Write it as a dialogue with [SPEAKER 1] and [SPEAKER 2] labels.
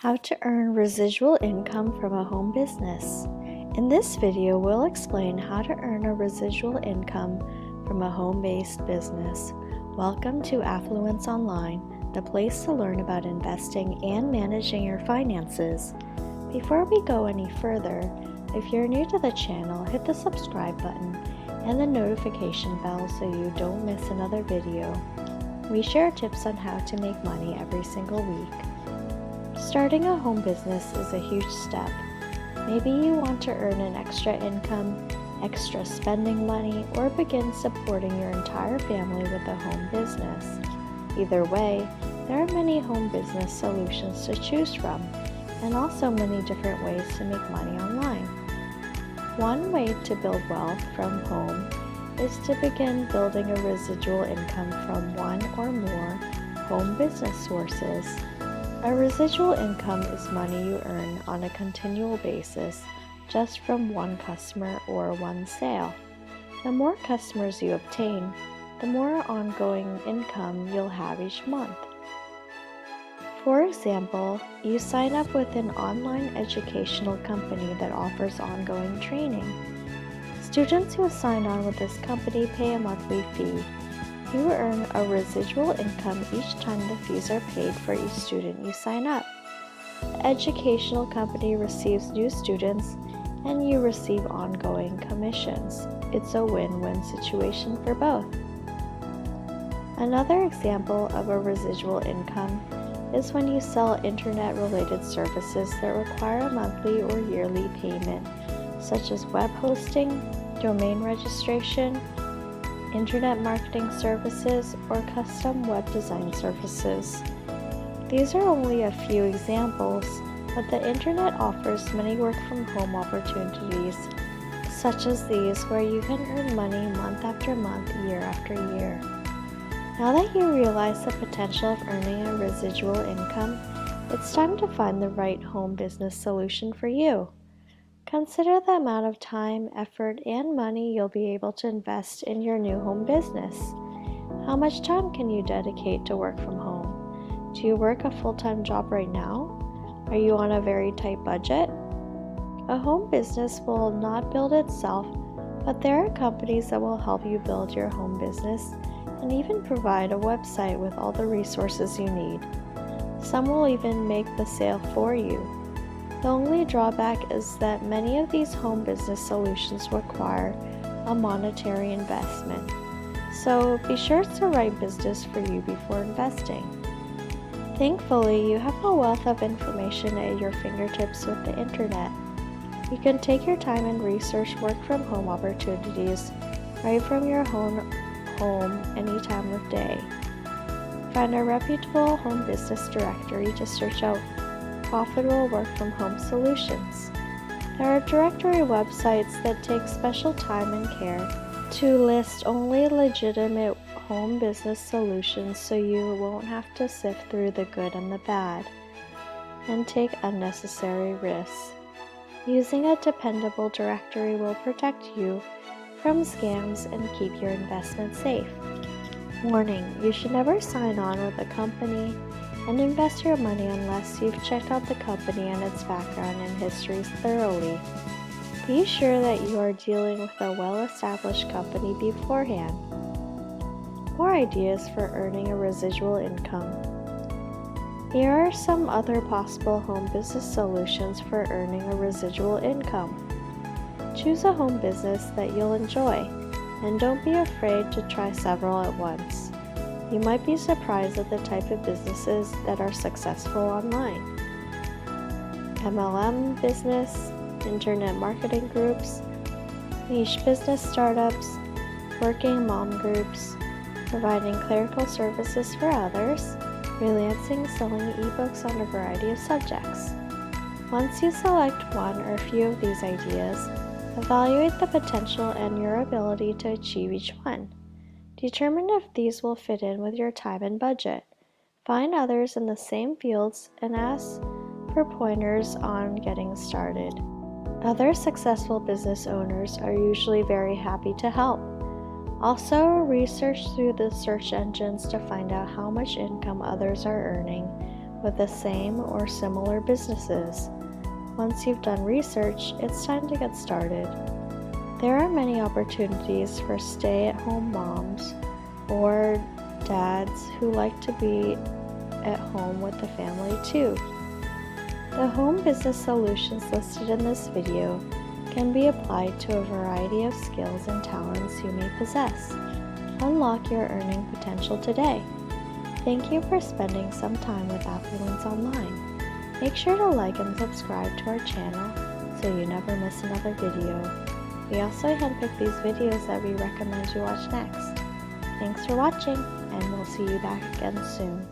[SPEAKER 1] How to earn residual income from a home business. In this video, we'll explain how to earn a residual income from a home-based business. Welcome to Affluence Online, the place to learn about investing and managing your finances. Before we go any further, if you're new to the channel, hit the subscribe button and the notification bell so you don't miss another video. We share tips on how to make money every single week. Starting a home business is a huge step. Maybe you want to earn an extra income, extra spending money, or begin supporting your entire family with a home business. Either way, there are many home business solutions to choose from, and also many different ways to make money online. One way to build wealth from home is to begin building a residual income from one or more home business sources. A residual income is money you earn on a continual basis just from one customer or one sale. The more customers you obtain, the more ongoing income you'll have each month. For example, you sign up with an online educational company that offers ongoing training. Students who sign on with this company pay a monthly fee. You earn a residual income each time the fees are paid for each student you sign up. The educational company receives new students and you receive ongoing commissions. It's a win-win situation for both. Another example of a residual income is when you sell internet-related services that require a monthly or yearly payment, such as web hosting, domain registration, internet marketing services, or custom web design services. These are only a few examples, but the internet offers many work-from-home opportunities, such as these, where you can earn money month after month, year after year. Now that you realize the potential of earning a residual income, it's time to find the right home business solution for you. Consider the amount of time, effort, and money you'll be able to invest in your new home business. How much time can you dedicate to work from home? Do you work a full-time job right now? Are you on a very tight budget? A home business will not build itself, but there are companies that will help you build your home business and even provide a website with all the resources you need. Some will even make the sale for you. The only drawback is that many of these home business solutions require a monetary investment, so be sure it's the right business for you before investing. Thankfully, you have a wealth of information at your fingertips with the internet. You can take your time and research work-from-home opportunities right from your home any time of day. Find a reputable home business directory to search out profitable work-from-home solutions. There are directory websites that take special time and care to list only legitimate home business solutions so you won't have to sift through the good and the bad and take unnecessary risks. Using a dependable directory will protect you from scams and keep your investment safe. Warning: you should never sign on with a company and invest your money unless you've checked out the company and its background and histories thoroughly. Be sure that you are dealing with a well-established company beforehand. More ideas for earning a residual income. Here are some other possible home business solutions for earning a residual income. Choose a home business that you'll enjoy, and don't be afraid to try several at once. You might be surprised at the type of businesses that are successful online. MLM business, internet marketing groups, niche business startups, working mom groups, providing clerical services for others, freelancing, selling ebooks on a variety of subjects. Once you select one or a few of these ideas, evaluate the potential and your ability to achieve each one. Determine if these will fit in with your time and budget. Find others in the same fields and ask for pointers on getting started. Other successful business owners are usually very happy to help. Also, research through the search engines to find out how much income others are earning with the same or similar businesses. Once you've done research, it's time to get started. There are many opportunities for stay-at-home moms or dads who like to be at home with the family too. The home business solutions listed in this video can be applied to a variety of skills and talents you may possess. Unlock your earning potential today. Thank you for spending some time with Affluence Online. Make sure to like and subscribe to our channel so you never miss another video. We also handpick these videos that we recommend you watch next. Thanks for watching, and we'll see you back again soon.